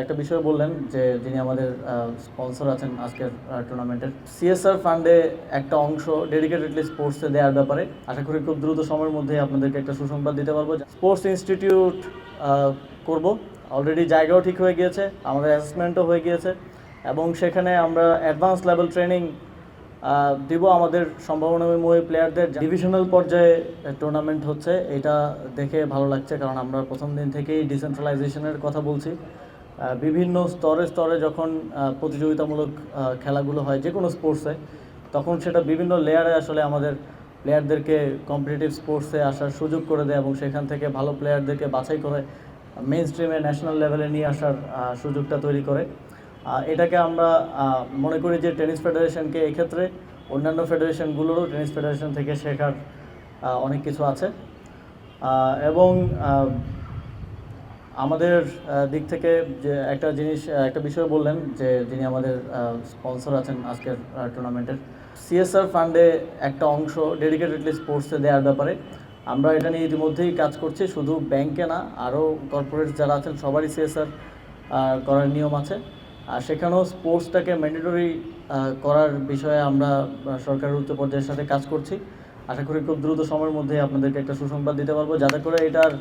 একটা বিষয় বললেন যে যিনি আমাদের স্পন্সর আছেন আজকের টুর্নামেন্টের সিএসআর ফান্ডে একটা অংশ ডেডিকেটেডলি স্পোর্টসে দেওয়ার ব্যাপারে আশা করি খুব দ্রুত সময়ের মধ্যে আপনাদেরকে একটা সুসংবাদ দিতে পারবো। স্পোর্টস ইনস্টিটিউট করব, অলরেডি জায়গাও ঠিক হয়ে গিয়েছে, আমাদের অ্যাসেসমেন্টও হয়ে গিয়েছে এবং সেখানে আমরা অ্যাডভান্স লেভেল ট্রেনিং দিব আমাদের সম্ভাবনাময় প্লেয়ারদের। ডিভিশনাল পর্যায়ে টুর্নামেন্ট হচ্ছে, এটা দেখে ভালো লাগছে, কারণ আমরা প্রথম দিন থেকেই ডিসেন্ট্রালাইজেশনের কথা বলছি। বিভিন্ন স্তরে স্তরে যখন প্রতিযোগিতামূলক খেলাগুলো হয় যে কোনো স্পোর্টসে, তখন সেটা বিভিন্ন লেয়ারে আসলে আমাদের প্লেয়ারদেরকে কম্পিটিটিভ স্পোর্টসে আসার সুযোগ করে দেয় এবং সেখান থেকে ভালো প্লেয়ারদেরকে বাছাই করে মেইন স্ট্রিমে ন্যাশনাল লেভেলে নিয়ে আসার সুযোগটা তৈরি করে। এটাকে আমরা মনে করি যে টেনিস ফেডারেশনকে এক্ষেত্রে অন্যান্য ফেডারেশনগুলোরও টেনিস ফেডারেশন থেকে শেখার অনেক কিছু আছে এবং আমাদের দিক থেকে যে একটা বিষয় বললেন যে যিনি আমাদের স্পন্সর আছেন আজকের টুর্নামেন্টের সিএসআর ফান্ডে একটা অংশ ডেডিকেটেডলি স্পোর্টসে দেওয়ার ব্যাপারে আমরা এটা নিয়ে ইতিমধ্যেই কাজ করছি। শুধু ব্যাংকে না, আরও কর্পোরেট যারা আছেন সবারই সিএসআর করার নিয়ম আছে। আর সেখানেও স্পোর্টসটাকে ম্যান্ডেটরি করার বিষয়ে আমরা সরকারের উচ্চ পর্যায়ের সাথে কাজ করছি। আশা করি খুব দ্রুত সময়ের মধ্যে আপনাদেরকে একটা সুসংবাদ দিতে পারবো, যাতে করে এটার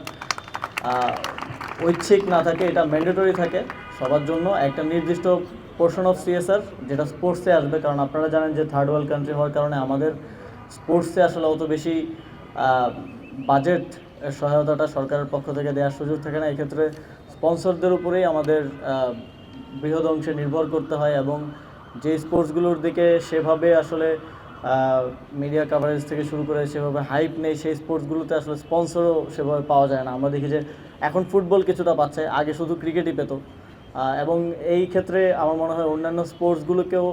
ঐচ্ছিক না থাকে, এটা ম্যান্ডেটরি থাকে সবার জন্য। একটা নির্দিষ্ট পোর্শন অফ সিএসআর যেটা স্পোর্টসে আসবে, কারণ আপনারা জানেন যে থার্ড ওয়ার্ল্ড কান্ট্রি হওয়ার কারণে আমাদের স্পোর্টসে আসলে অত বেশি বাজেট সহায়তাটা সরকারের পক্ষ থেকে দেওয়ার সুযোগ থাকে না। এক্ষেত্রে স্পন্সরদের উপরেই আমাদের বৃহৎ অংশে নির্ভর করতে হয় এবং যে স্পোর্টসগুলোর দিকে সেভাবে আসলে মিডিয়া কাভারেজ থেকে শুরু করে সেভাবে হাইপ নেই, সেই স্পোর্টসগুলোতে আসলে স্পন্সরও সেভাবে পাওয়া যায় না। আমরা দেখি যে এখন ফুটবল কিছুটা পাচ্ছে, আগে শুধু ক্রিকেটই পেত। এবং এই ক্ষেত্রে আমার মনে হয় অন্যান্য স্পোর্টসগুলোকেও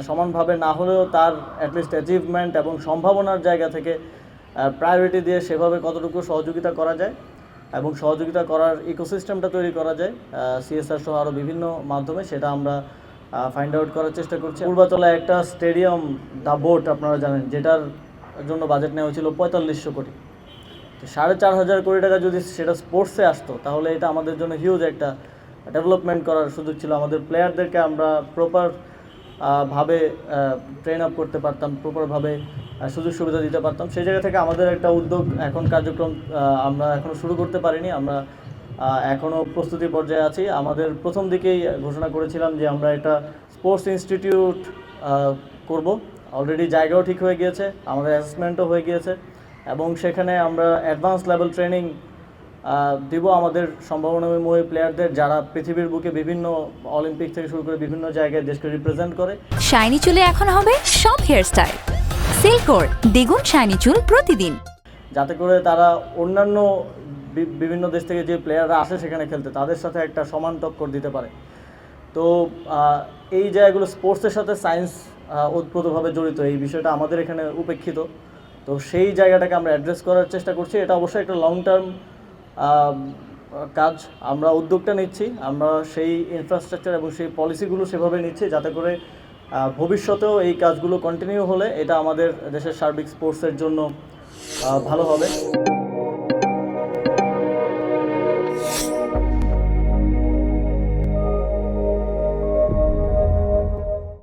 সমানভাবে না হলেও তার অ্যাটলিস্ট অ্যাচিভমেন্ট এবং সম্ভাবনার জায়গা থেকে প্রায়োরিটি দিয়ে সেভাবে কতটুকু সহযোগিতা করা যায় এবং সহযোগিতা করার ইকোসিস্টেমটা তৈরি করা যায় সিএসআর সহ আরও বিভিন্ন মাধ্যমে, সেটা আমরা ফাইন্ড আউট করার চেষ্টা করছি। পূর্বাচলায় একটা স্টেডিয়াম দ্য বোট আপনারা জানেন, যেটার জন্য বাজেট নেওয়া হয়েছিল 4500 কোটি। তো 4500 কোটি টাকা যদি সেটা স্পোর্টসে আসতো, তাহলে এটা আমাদের জন্য হিউজ একটা ডেভেলপমেন্ট করার সুযোগ ছিল। আমাদের প্লেয়ারদেরকে আমরা ভাবে ট্রেন আপ করতে পারতাম, প্রপারভাবে সুযোগ সুবিধা দিতে পারতাম। সেই জায়গা থেকে আমাদের একটা উদ্যোগ, এখন কার্যক্রম আমরা এখনও শুরু করতে পারিনি, আমরা এখনও প্রস্তুতি পর্যায়ে আছি। আমাদের প্রথম দিকেই ঘোষণা করেছিলাম যে আমরা একটা স্পোর্টস ইনস্টিটিউট করব, অলরেডি জায়গাও ঠিক হয়ে গিয়েছে, আমাদের অ্যাসেসমেন্টও হয়ে গিয়েছে এবং সেখানে আমরা অ্যাডভান্স লেভেল ট্রেনিং দিব আমাদের সম্ভাবনাময় প্লেয়ারদের, যারা পৃথিবীর বুকে বিভিন্ন অলিম্পিক থেকে শুরু করে বিভিন্ন জায়গায় দেশকে রিপ্রেজেন্ট করে। শাইনি চুলে এখন হবে সব হেয়ারস্টাইল, সিল্কোর দ্বিগুণ শাইনি চুল প্রতিদিন, যাতে করে তারা অন্যান্য বিভিন্ন দেশ থেকে যে প্লেয়াররা আসে সেখানে খেলতে, তাদের সাথে একটা সমান টক্কর দিতে পারে। তো এই জায়গাগুলো স্পোর্টসের সাথে সায়েন্স ওতপ্রোতভাবে জড়িত, এই বিষয়টা আমাদের এখানে উপেক্ষিত। তো সেই জায়গাটাকে আমরা অ্যাড্রেস করার চেষ্টা করছি। এটা অবশ্যই একটা লং টার্ম কাজ, আমরা উদ্যোগটা নিচ্ছি, আমরা সেই ইনফ্রাস্ট্রাকচার এবং সেই পলিসিগুলো সেভাবে নিচ্ছি যাতে করে ভবিষ্যতেও এই কাজগুলো কন্টিনিউ হলে এটা আমাদের দেশের সার্বিক স্পোর্টসের জন্য ভালো হবে।